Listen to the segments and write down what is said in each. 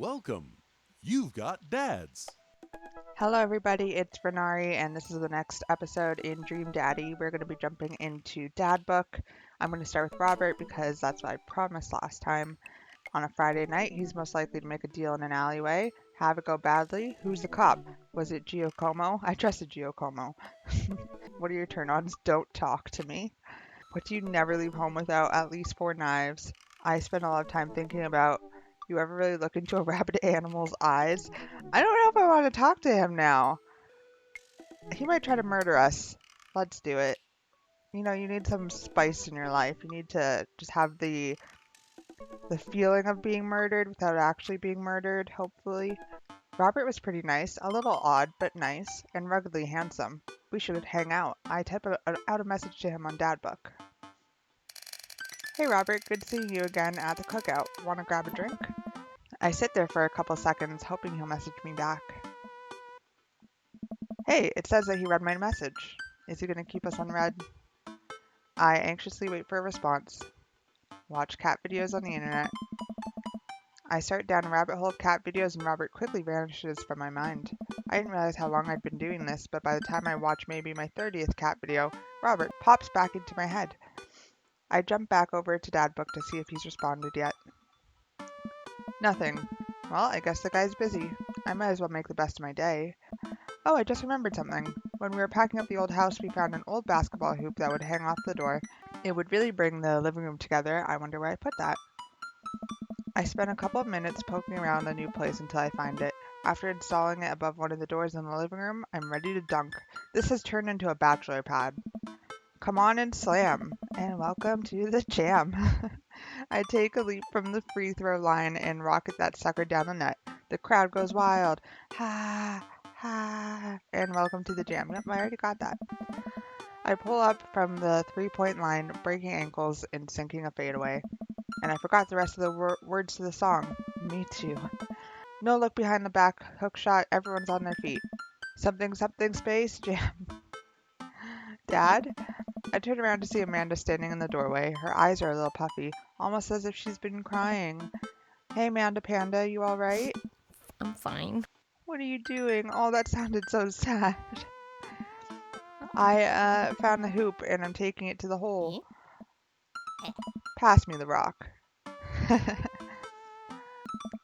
Welcome. You've got dads. Hello, everybody. It's Renari, and this is the next episode in Dream Daddy. We're going to be jumping into Dadbook. I'm going to start with Robert because that's what I promised last time. On a Friday night, he's most likely to make a deal in an alleyway. Have it go badly. Who's the cop? Was it Giacomo? I trusted Giacomo. What are your turn-ons? Don't talk to me. What do you never leave home without? At least 4 knives. I spend a lot of time thinking about, you ever really look into a rabid animal's eyes? I don't know if I want to talk to him now. He might try to murder us. Let's do it. You know, you need some spice in your life. You need to just have the feeling of being murdered without actually being murdered, hopefully. Robert was pretty nice, a little odd, but nice, and ruggedly handsome. We should hang out. I type out a message to him on Dadbook. Hey Robert, good seeing you again at the cookout. Wanna grab a drink? I sit there for a couple seconds, hoping he'll message me back. Hey, it says that he read my message. Is he gonna keep us unread? I anxiously wait for a response. Watch cat videos on the internet. I start down a rabbit hole of cat videos and Robert quickly vanishes from my mind. I didn't realize how long I'd been doing this, but by the time I watch maybe my 30th cat video, Robert pops back into my head. I jump back over to Dadbook to see if he's responded yet. Nothing. Well, I guess the guy's busy. I might as well make the best of my day. Oh, I just remembered something. When we were packing up the old house, we found an old basketball hoop that would hang off the door. It would really bring the living room together. I wonder where I put that. I spent a couple of minutes poking around the new place until I find it. After installing it above one of the doors in the living room, I'm ready to dunk. This has turned into a bachelor pad. Come on and slam, and welcome to the jam. I take a leap from the free throw line and rocket that sucker down the net. The crowd goes wild. Ha, ha, and welcome to the jam. Yep, I already got that. I pull up from the three-point line, breaking ankles and sinking a fadeaway. And I forgot the rest of the words to the song. Me too. No look behind the back, hook shot, everyone's on their feet. Something, something, space, jam. Dad? I turn around to see Amanda standing in the doorway. Her eyes are a little puffy, almost as if she's been crying. Hey, Amanda Panda, you all right? I'm fine. What are you doing? Oh, that sounded so sad. I found the hoop and I'm taking it to the hole. Pass me the rock.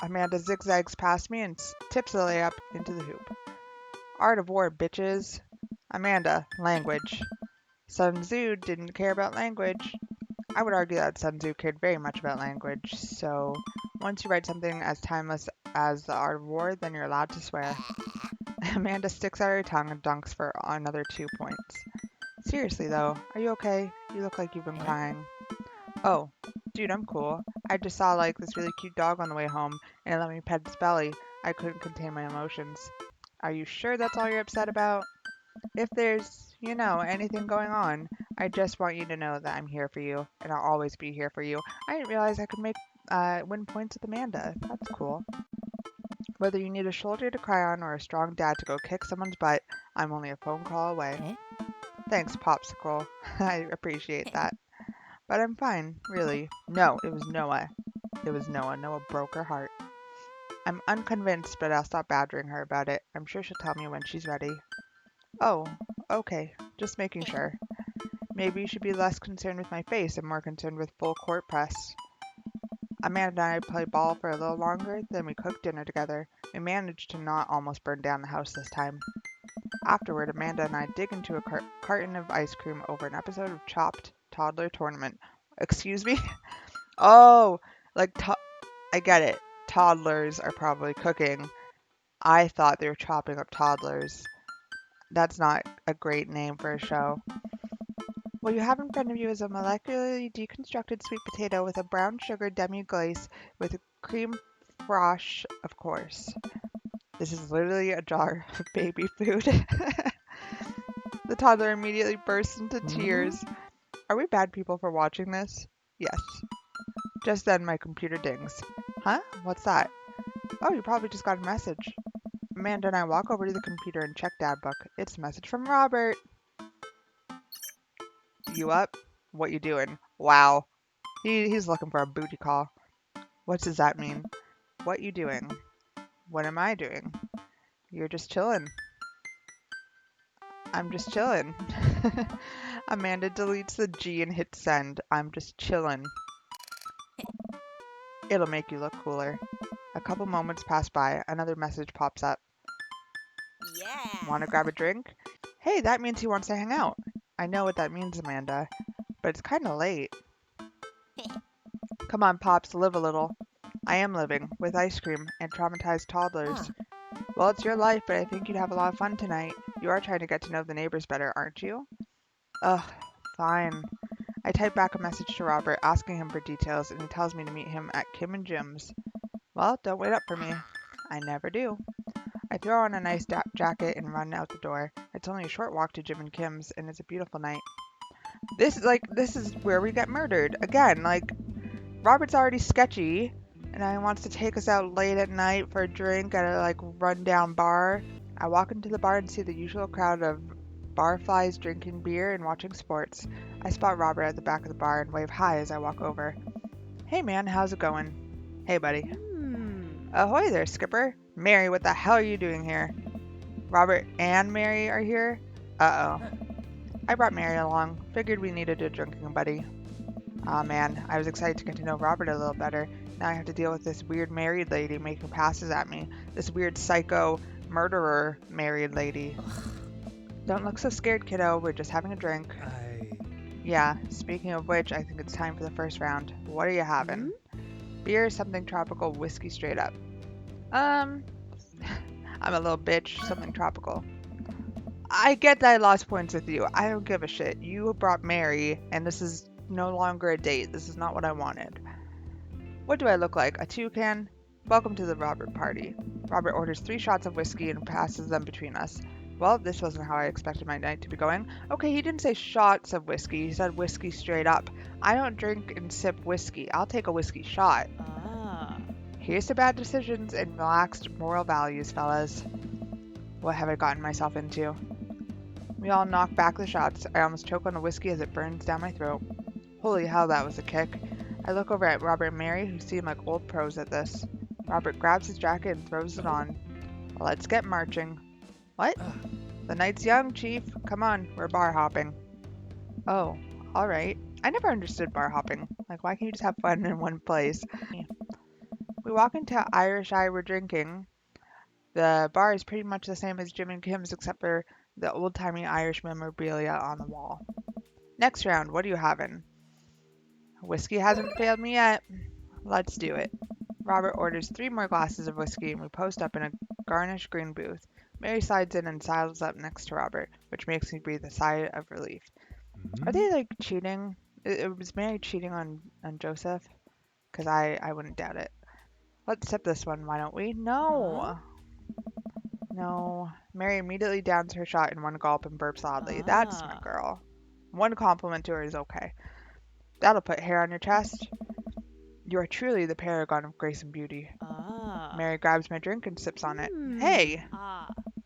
Amanda zigzags past me and tips the layup into the hoop. Art of war, bitches. Amanda, language. Sun Tzu didn't care about language. I would argue that Sun Tzu cared very much about language, so once you write something as timeless as the art of war, then you're allowed to swear. Amanda sticks out her tongue and dunks for another 2 points. Seriously though, are you okay? You look like you've been crying. Oh, dude, I'm cool. I just saw like this really cute dog on the way home, and it let me pet its belly. I couldn't contain my emotions. Are you sure that's all you're upset about? If there's, anything going on, I just want you to know that I'm here for you, and I'll always be here for you. I didn't realize I could win points with Amanda. That's cool. Whether you need a shoulder to cry on or a strong dad to go kick someone's butt, I'm only a phone call away. Thanks, Popsicle. I appreciate that. But I'm fine, really. No, it was Noah. It was Noah. Noah broke her heart. I'm unconvinced, but I'll stop badgering her about it. I'm sure she'll tell me when she's ready. Oh, okay. Just making sure. Maybe you should be less concerned with my face and more concerned with full court press. Amanda and I played ball for a little longer, then we cooked dinner together. We managed to not almost burn down the house this time. Afterward, Amanda and I dig into a carton of ice cream over an episode of Chopped Toddler Tournament. Excuse me? Oh, like, I get it. Toddlers are probably cooking. I thought they were chopping up toddlers. That's not a great name for a show. What you have in front of you is a molecularly deconstructed sweet potato with a brown sugar demi-glace with cream fraiche, of course. This is literally a jar of baby food. The toddler immediately bursts into tears. Are we bad people for watching this? Yes. Just then my computer dings. Huh? What's that? Oh, you probably just got a message. Amanda and I walk over to the computer and check Dadbook. It's a message from Robert. You up? What you doing? Wow. He's looking for a booty call. What does that mean? What you doing? What am I doing? You're just chilling. I'm just chillin'. Amanda deletes the G and hits send. I'm just chillin'. It'll make you look cooler. A couple moments pass by. Another message pops up. Want to Yeah. grab a drink? Hey, that means he wants to hang out. I know what that means, Amanda, but it's kind of late. Come on, Pops, live a little. I am living, with ice cream and traumatized toddlers. Well, it's your life, but I think you'd have a lot of fun tonight. You are trying to get to know the neighbors better, aren't you? Ugh, fine. I type back a message to Robert asking him for details, and he tells me to meet him at Kim and Jim's. Well, don't wait up for me. I never do. I throw on a nice jacket and run out the door. It's only a short walk to Jim and Kim's, and it's a beautiful night. This is where we get murdered. Again, Robert's already sketchy, and he wants to take us out late at night for a drink at a rundown bar. I walk into the bar and see the usual crowd of barflies drinking beer and watching sports. I spot Robert at the back of the bar and wave hi as I walk over. Hey man, how's it going? Hey buddy. Ahoy there, Skipper. Mary, what the hell are you doing here? Robert and Mary are here? Uh-oh. I brought Mary along. Figured we needed a drinking buddy. Aw man, I was excited to get to know Robert a little better. Now I have to deal with this weird married lady making passes at me. This weird psycho murderer married lady. Don't look so scared, kiddo. We're just having a drink. Yeah, speaking of which, I think it's time for the first round. What are you having? Beer, something tropical, whiskey straight up. I'm a little bitch, something tropical. I get that I lost points with you. I don't give a shit. You brought Mary, and this is no longer a date. This is not what I wanted. What do I look like? A toucan? Welcome to the Robert party. Robert orders 3 shots of whiskey and passes them between us. Well, this wasn't how I expected my night to be going. Okay, he didn't say shots of whiskey. He said whiskey straight up. I don't drink and sip whiskey. I'll take a whiskey shot. Here's to bad decisions and relaxed moral values, fellas. What have I gotten myself into? We all knock back the shots. I almost choke on the whiskey as it burns down my throat. Holy hell, that was a kick. I look over at Robert and Mary, who seem like old pros at this. Robert grabs his jacket and throws it on. Let's get marching. What? The night's young, Chief. Come on, we're bar hopping. Oh, alright. I never understood bar hopping. Why can't you just have fun in one place? We walk into Irish Eye We're Drinking. The bar is pretty much the same as Jim and Kim's except for the old-timey Irish memorabilia on the wall. Next round, what are you having? Whiskey hasn't failed me yet. Let's do it. Robert orders 3 more glasses of whiskey and we post up in a garnished green booth. Mary slides in and sidles up next to Robert, which makes me breathe a sigh of relief. Are they cheating? Was Mary cheating on Joseph? Because I wouldn't doubt it. Let's sip this one, why don't we? No. No. Mary immediately downs her shot in one gulp and burps loudly. That's my girl. One compliment to her is okay. That'll put hair on your chest. You are truly the paragon of grace and beauty. Mary grabs my drink and sips on it. Hey!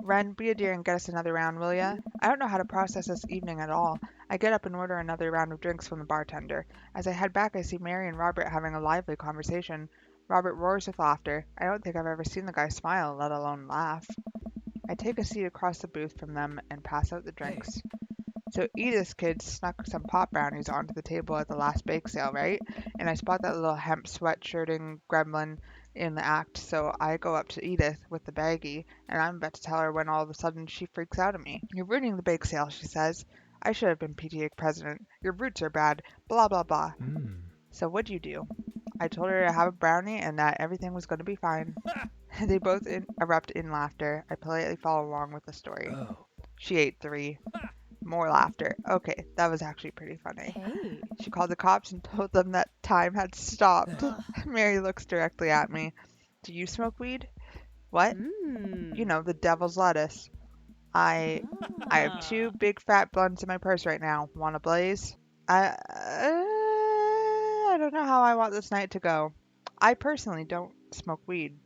Ren, be a dear and get us another round, will ya? I don't know how to process this evening at all. I get up and order another round of drinks from the bartender. As I head back, I see Mary and Robert having a lively conversation. Robert roars with laughter. I don't think I've ever seen the guy smile, let alone laugh. I take a seat across the booth from them and pass out the drinks. So Edith's kids snuck some pop brownies onto the table at the last bake sale, right? And I spot that little hemp sweatshirting gremlin in the act, so I go up to Edith with the baggie, and I'm about to tell her when all of a sudden she freaks out at me. You're ruining the bake sale, she says. I should have been PTA president. Your roots are bad. Blah, blah, blah. So what'd you do? I told her to have a brownie and that everything was going to be fine. They both erupt in laughter. I politely follow along with the story. She ate 3. More laughter. Okay, that was actually pretty funny. Hey. She called the cops and told them that time had stopped. Mary looks directly at me. Do you smoke weed? What? You know, the devil's lettuce. I have 2 big fat blunts in my purse right now. Want a blaze? I don't know how I want this night to go. I personally don't smoke weed.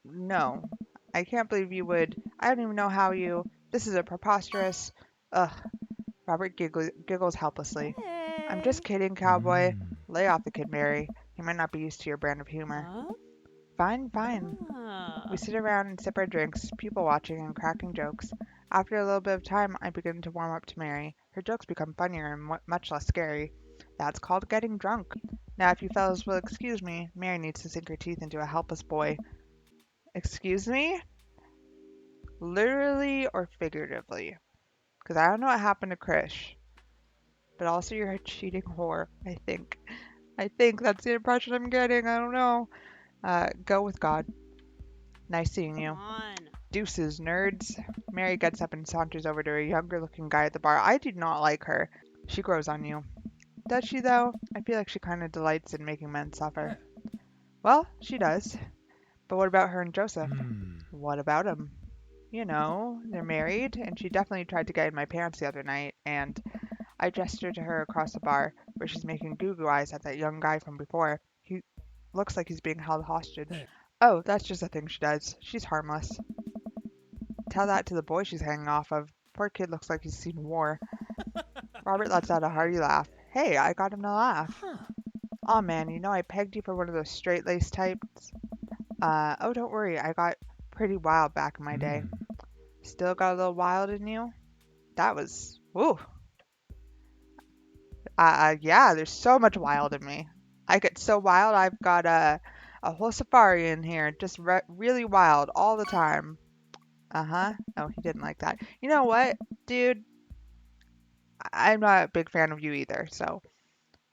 No. I can't believe you would. I don't even know how you. This is a preposterous. Ugh. Robert giggles helplessly. I'm just kidding, cowboy. Lay off the kid, Mary. He might not be used to your brand of humor. Fine, fine. We Ah. sit around and sip our drinks, people watching and cracking jokes. After a little bit of time, I begin to warm up to Mary. Her jokes become funnier and much less scary. That's called getting drunk. Now, if you fellows will excuse me, Mary needs to sink her teeth into a helpless boy. Excuse me? Literally or figuratively? Because I don't know what happened to Krish, but also you're a cheating whore, I think. I think that's the impression I'm getting. I don't know. Go with God. Nice seeing Come you. on. Deuces, nerds. Mary gets up and saunters over to a younger looking guy at the bar. I do not like her. She grows on you. Does she, though? I feel like she kind of delights in making men suffer. Well, she does. But what about her and Joseph? What about him? You know, they're married, and she definitely tried to get in my pants the other night, and I gestured to her across the bar, where she's making goo-goo eyes at that young guy from before. He looks like he's being held hostage. Oh, that's just a thing she does. She's harmless. Tell that to the boy she's hanging off of. Poor kid looks like he's seen war. Robert lets out a hearty laugh. Hey, I got him to laugh. Aw man, you know I pegged you for one of those straight-laced types. Oh don't worry, I got pretty wild back in my day. Still got a little wild in you? That was, ooh. Yeah, there's so much wild in me. I get so wild, I've got a whole safari in here, just really wild all the time. Uh-huh. Oh, he didn't like that. You know what, dude? I'm not a big fan of you either, so.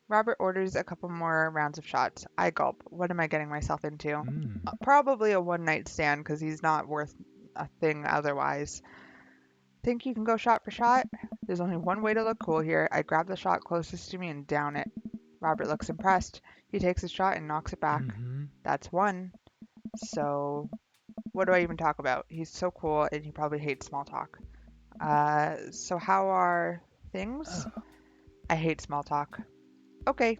Robert orders a couple more rounds of shots. I gulp. What am I getting myself into? Probably a one night stand because he's not worth a thing otherwise. Think you can go shot for shot? There's only one way to look cool here. I grab the shot closest to me and down it. Robert looks impressed. He takes a shot and knocks it back. That's one. So, what do I even talk about? He's so cool and he probably hates small talk. So how are things? I hate small talk. Okay,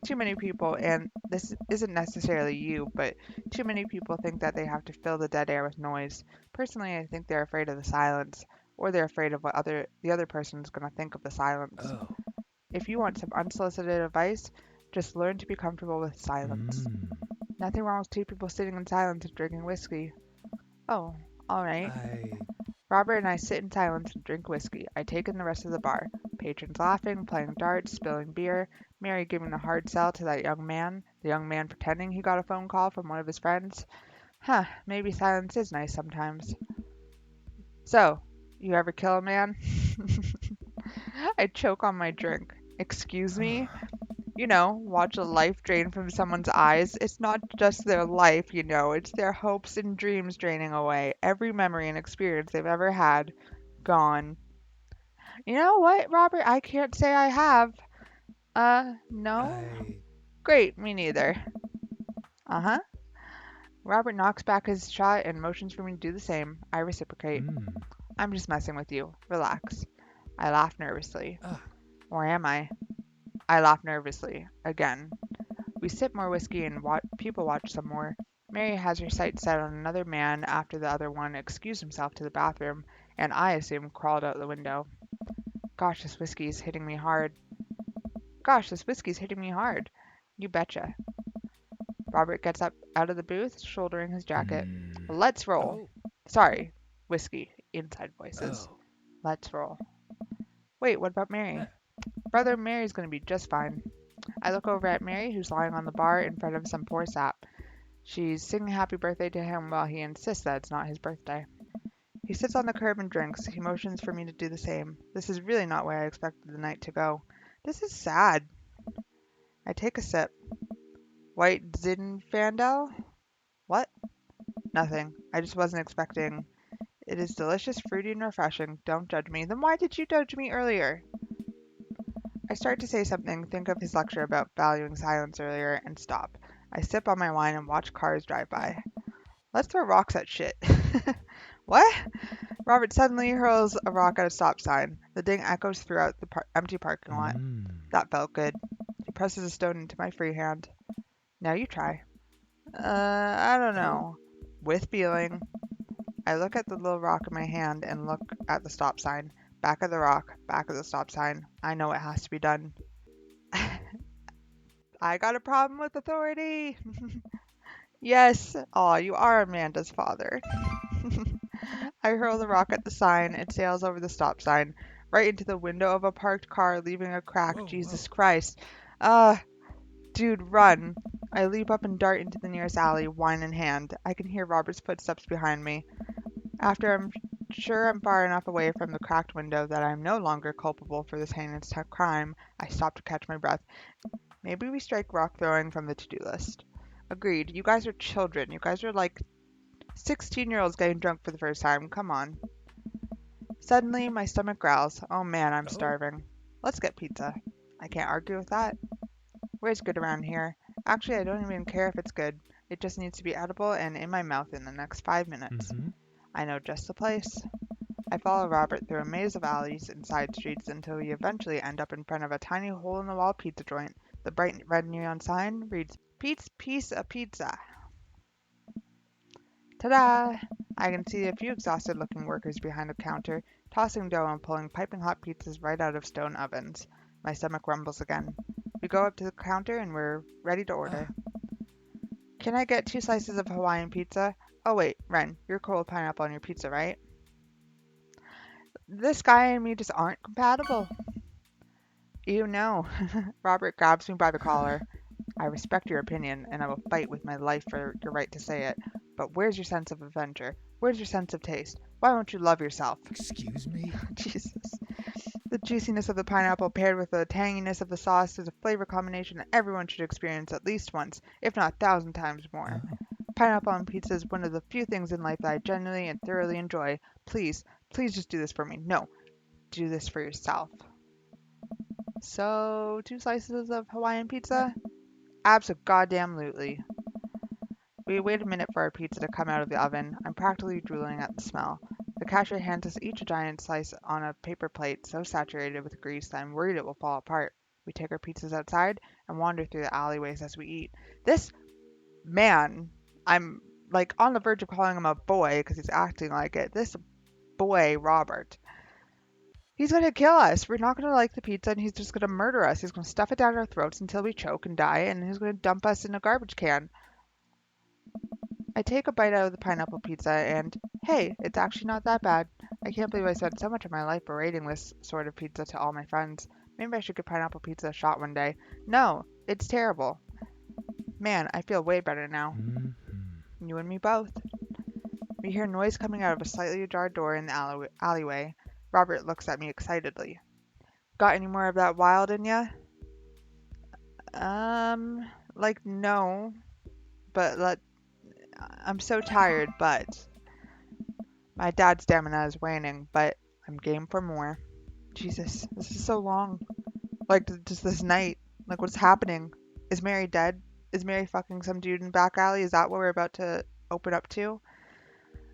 too many people, and this isn't necessarily you, but too many people think that they have to fill the dead air with noise. Personally, I think they're afraid of the silence, or they're afraid of what the other person's going to think of the silence. If you want some unsolicited advice, just learn to be comfortable with silence. Nothing wrong with two people sitting in silence and drinking whiskey. Oh, all right. Robert and I sit in silence and drink whiskey. I take in the rest of the bar. Patrons laughing, playing darts, spilling beer, Mary giving the hard sell to that young man, the young man pretending he got a phone call from one of his friends. Huh, maybe silence is nice sometimes. So, you ever kill a man? I choke on my drink. Excuse me? You know, watch a life drain from someone's eyes. It's not just their life, you know, it's their hopes and dreams draining away. Every memory and experience they've ever had, gone. You know what, Robert? I can't say I have. No? Great, me neither. Uh-huh. Robert knocks back his shot and motions for me to do the same. I reciprocate. I'm just messing with you. Relax. I laugh nervously. Or am I? I laugh nervously. Again. We sip more whiskey and people watch some more. Mary has her sights set on another man after the other one excused himself to the bathroom, and I assume crawled out the window. Gosh, this whiskey's hitting me hard. Gosh, this whiskey's hitting me hard. You betcha. Robert gets up out of the booth, shouldering his jacket. Let's roll. Sorry, whiskey. Inside voices. Let's roll. Wait, what about Mary? Brother, Mary's gonna be just fine. I look over at Mary, who's lying on the bar in front of some poor sap. She's singing happy birthday to him while he insists that it's not his birthday. He sits on the curb and drinks. He motions for me to do the same. This is really not where I expected the night to go. This is sad. I take a sip. White Zinfandel? What? Nothing. I just wasn't expecting. It is delicious, fruity, and refreshing. Don't judge me. Then why did you judge me earlier? I start to say something, think of his lecture about valuing silence earlier, and stop. I sip on my wine and watch cars drive by. Let's throw rocks at shit. What? Robert suddenly hurls a rock at a stop sign. The ding echoes throughout the empty parking lot. That felt good. He presses a stone into my free hand. Now you try. I don't know. With feeling. I look at the little rock in my hand and look at the stop sign. Back of the rock, back of the stop sign. I know it has to be done. I got a problem with authority. Yes. Aw, you are Amanda's father. I hurl the rock at the sign. It sails over the stop sign, right into the window of a parked car, leaving a crack. Whoa, Jesus whoa. Christ. Ah, dude, run. I leap up and dart into the nearest alley, wine in hand. I can hear Robert's footsteps behind me. After I'm sure I'm far enough away from the cracked window that I am no longer culpable for this heinous crime, I stop to catch my breath. Maybe we strike rock throwing from the to-do list. Agreed. You guys are children. You guys are like 16-year-olds getting drunk for the first time. Come on. Suddenly, my stomach growls. Oh man, I'm Oh. starving. Let's get pizza. I can't argue with that. Where's good around here? Actually, I don't even care if it's good. It just needs to be edible and in my mouth in the next 5 minutes. Mm-hmm. I know just the place. I follow Robert through a maze of alleys and side streets until we eventually end up in front of a tiny hole-in-the-wall pizza joint. The bright red neon sign reads, Pete's Piece of Pizza. Ta-da! I can see a few exhausted-looking workers behind the counter, tossing dough and pulling piping hot pizzas right out of stone ovens. My stomach rumbles again. We go up to the counter and we're ready to order. Can I get 2 slices of Hawaiian pizza? Oh wait, Ren, you're cool with pineapple on your pizza, right? This guy and me just aren't compatible. You know. Robert grabs me by the collar. I respect your opinion, and I will fight with my life for your right to say it. But where's your sense of adventure? Where's your sense of taste? Why won't you love yourself? Excuse me? Jesus. The juiciness of the pineapple paired with the tanginess of the sauce is a flavor combination that everyone should experience at least once, if not 1,000 times more. Oh. Pineapple on pizza is one of the few things in life that I genuinely and thoroughly enjoy. Please, please just do this for me. No, do this for yourself. So, 2 slices of Hawaiian pizza? Abso-goddamn-lutely. We wait a minute for our pizza to come out of the oven. I'm practically drooling at the smell. The cashier hands us each a giant slice on a paper plate so saturated with grease that I'm worried it will fall apart. We take our pizzas outside and wander through the alleyways as we eat. This man, I'm like on the verge of calling him a boy because he's acting like it. This boy, Robert. He's gonna kill us. We're not gonna like the pizza and he's just gonna murder us. He's gonna stuff it down our throats until we choke and die and he's gonna dump us in a garbage can. I take a bite out of the pineapple pizza and, hey, it's actually not that bad. I can't believe I spent so much of my life berating this sort of pizza to all my friends. Maybe I should give pineapple pizza a shot one day. No, it's terrible. Man, I feel way better now. Mm-hmm. You and me both. We hear noise coming out of a slightly ajar door in the alleyway. Robert looks at me excitedly. Got any more of that wild in ya? No, but I'm so tired, but my dad's stamina is waning, but I'm game for more. Jesus, this is so long. Like, just this night. Like, what's happening? Is Mary dead? Is Mary fucking some dude in the back alley? Is that what we're about to open up to?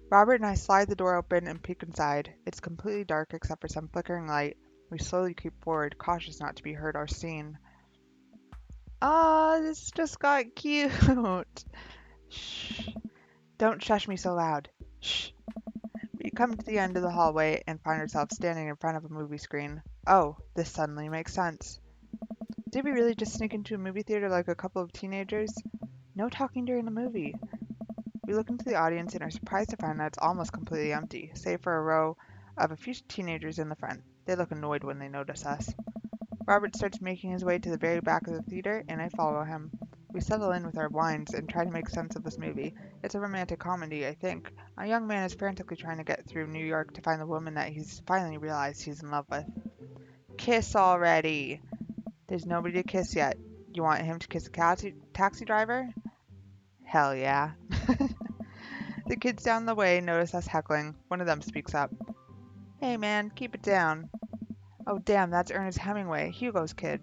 Robert and I slide the door open and peek inside. It's completely dark except for some flickering light. We slowly creep forward, cautious not to be heard or seen. Ah, this just got cute. Shh. Don't shush me so loud. Shh. We come to the end of the hallway and find ourselves standing in front of a movie screen. Oh, this suddenly makes sense. Did we really just sneak into a movie theater like a couple of teenagers? No talking during the movie. We look into the audience and are surprised to find that it's almost completely empty, save for a row of a few teenagers in the front. They look annoyed when they notice us. Robert starts making his way to the very back of the theater, and I follow him. We settle in with our wines and try to make sense of this movie. It's a romantic comedy, I think. A young man is frantically trying to get through New York to find the woman that he's finally realized he's in love with. Kiss already! There's nobody to kiss yet. You want him to kiss a taxi driver? Hell yeah. The kids down the way notice us heckling. One of them speaks up. Hey man, keep it down. Oh damn, that's Ernest Hemingway, Hugo's kid.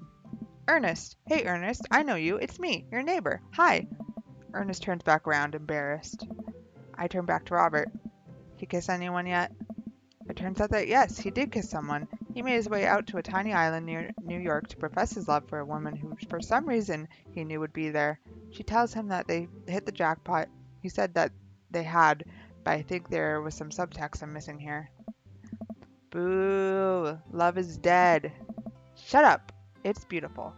Ernest! Hey Ernest, I know you. It's me, your neighbor. Hi. Ernest turns back around, embarrassed. I turn back to Robert. He kiss anyone yet? It turns out that yes, he did kiss someone. He made his way out to a tiny island near New York to profess his love for a woman who, for some reason, he knew would be there. She tells him that they hit the jackpot. He said that they had, but I think there was some subtext I'm missing here. Boo! Love is dead. Shut up! It's beautiful.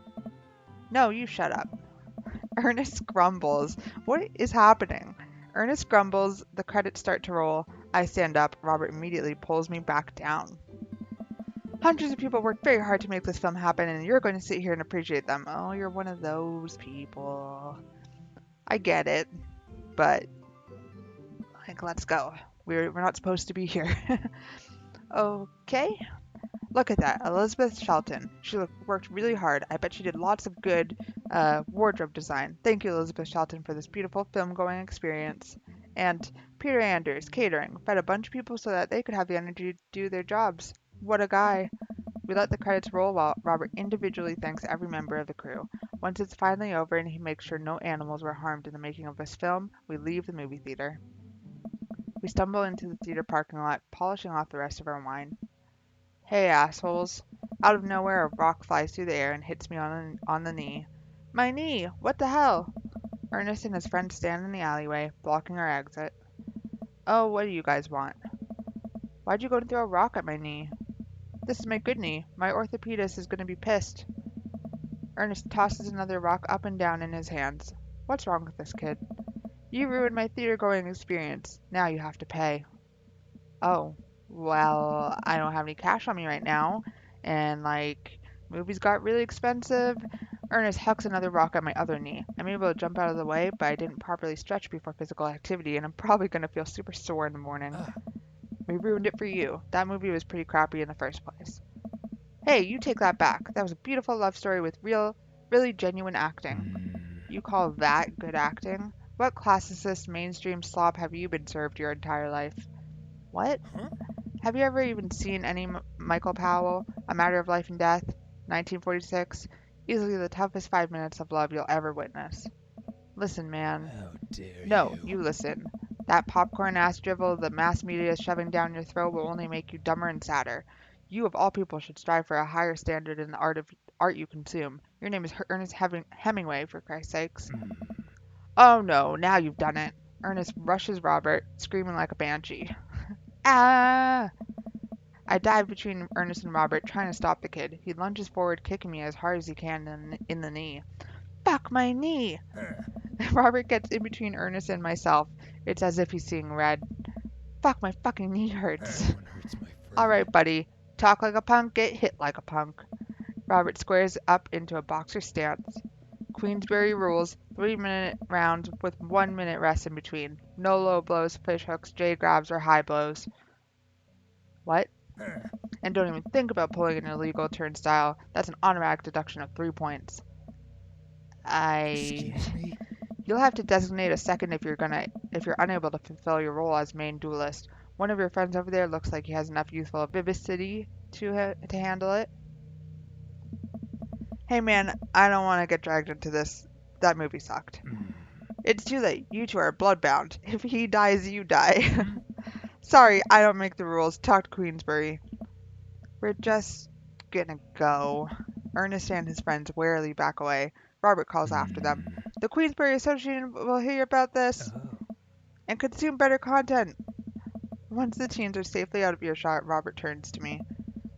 No, you shut up. Ernest grumbles. What is happening? Ernest grumbles. The credits start to roll. I stand up. Robert immediately pulls me back down. Hundreds of people worked very hard to make this film happen, and you're going to sit here and appreciate them. Oh, you're one of those people. I get it, but like, let's go. We're not supposed to be here. Okay. Look at that, Elizabeth Shelton. She worked really hard. I bet she did lots of good wardrobe design. Thank you, Elizabeth Shelton, for this beautiful film-going experience. And Peter Anders, catering, fed a bunch of people so that they could have the energy to do their jobs. What a guy. We let the credits roll while Robert individually thanks every member of the crew. Once it's finally over and he makes sure no animals were harmed in the making of this film, we leave the movie theater. We stumble into the theater parking lot, polishing off the rest of our wine. Hey, assholes. Out of nowhere, a rock flies through the air and hits me on the knee. My knee! What the hell? Ernest and his friend stand in the alleyway, blocking our exit. Oh, what do you guys want? Why'd you go and throw a rock at my knee? This is my good knee. My orthopedist is going to be pissed. Ernest tosses another rock up and down in his hands. What's wrong with this kid? You ruined my theater-going experience. Now you have to pay. Oh. Well, I don't have any cash on me right now, and movies got really expensive. Ernest hucks another rock at my other knee. I'm able to jump out of the way, but I didn't properly stretch before physical activity, and I'm probably going to feel super sore in the morning. We ruined it for you. That movie was pretty crappy in the first place. Hey, you take that back. That was a beautiful love story with really genuine acting. You call that good acting? What classicist mainstream slop have you been served your entire life? What? Have you ever even seen any Michael Powell, A Matter of Life and Death, 1946? Easily the toughest 5 minutes of love you'll ever witness. Listen, man. How dare No, you? you listen. That popcorn-ass drivel the mass media is shoving down your throat will only make you dumber and sadder. You, of all people, should strive for a higher standard in the art you consume. Your name is Ernest Hemingway, for Christ's sakes. Oh no, now you've done it. Ernest rushes Robert, screaming like a banshee. Ah! I dive between Ernest and Robert, trying to stop the kid. He lunges forward, kicking me as hard as he can in the knee. Fuck my knee! Robert gets in between Ernest and myself. It's as if he's seeing red. Fuck, my fucking knee hurts. That one hurts my friend. Alright, buddy. Talk like a punk, get hit like a punk. Robert squares up into a boxer stance. Queensberry rules, 3-minute rounds with 1 minute rest in between. No low blows, fish hooks, J grabs, or high blows. What? And don't even think about pulling an illegal turnstile. That's an automatic deduction of 3 points. Excuse me? You'll have to designate a second if you're unable to fulfill your role as main duelist. One of your friends over there looks like he has enough youthful vivacity to handle it. Hey man, I don't want to get dragged into this. That movie sucked. It's too late. You two are bloodbound. If he dies, you die. Sorry, I don't make the rules. Talk to Queensbury. We're just gonna go. Ernest and his friends warily back away. Robert calls after them. The Queensbury Association will hear about this and consume better content. Once the teens are safely out of earshot, Robert turns to me.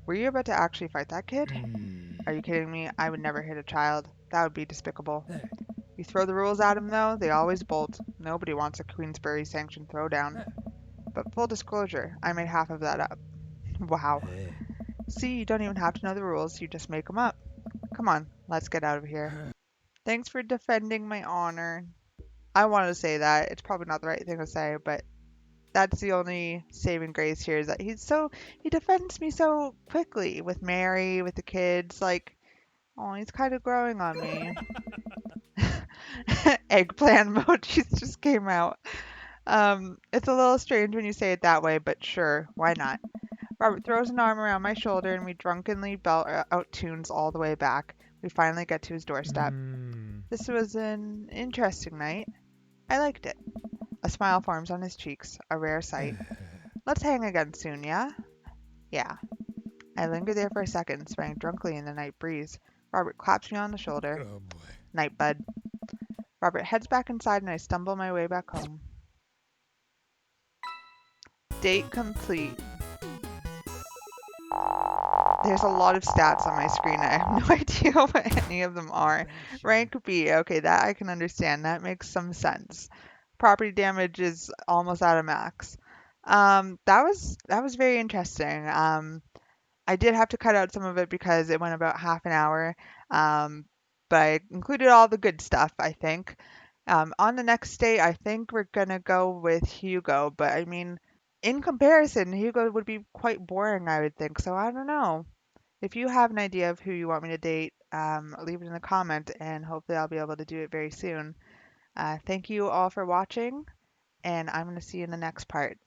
Were you about to actually fight that kid? Are you kidding me? I would never hit a child. That would be despicable. You throw the rules at him, though, they always bolt. Nobody wants a Queensbury-sanctioned throwdown. But full disclosure, I made half of that up. Wow. See, you don't even have to know the rules, you just make them up. Come on, let's get out of here. Thanks for defending my honor. I wanted to say that. It's probably not the right thing to say, but that's the only saving grace here is that he defends me so quickly with Mary, with the kids. Oh, he's kind of growing on me. Eggplant emojis just came out. It's a little strange when you say it that way, but sure, why not? Robert throws an arm around my shoulder and we drunkenly belt out tunes all the way back. We finally get to his doorstep. This was an interesting night. I liked it. A smile forms on his cheeks, a rare sight. Let's hang again soon, yeah? Yeah. I linger there for a second, swaying drunkenly in the night breeze. Robert claps me on the shoulder. Oh boy. Night, bud. Robert heads back inside and I stumble my way back home. Date complete. There's a lot of stats on my screen. I have no idea what any of them are. Pressure. Rank B. Okay, that I can understand. That makes some sense. Property damage is almost at a max. That was very interesting. I did have to cut out some of it because it went about half an hour. Um, but I included all the good stuff, I think. On the next day, I think we're gonna go with Hugo, but I mean, in comparison, Hugo would be quite boring, I would think. So I don't know. If you have an idea of who you want me to date, leave it in the comment, and hopefully I'll be able to do it very soon. Thank you all for watching, and I'm going to see you in the next part.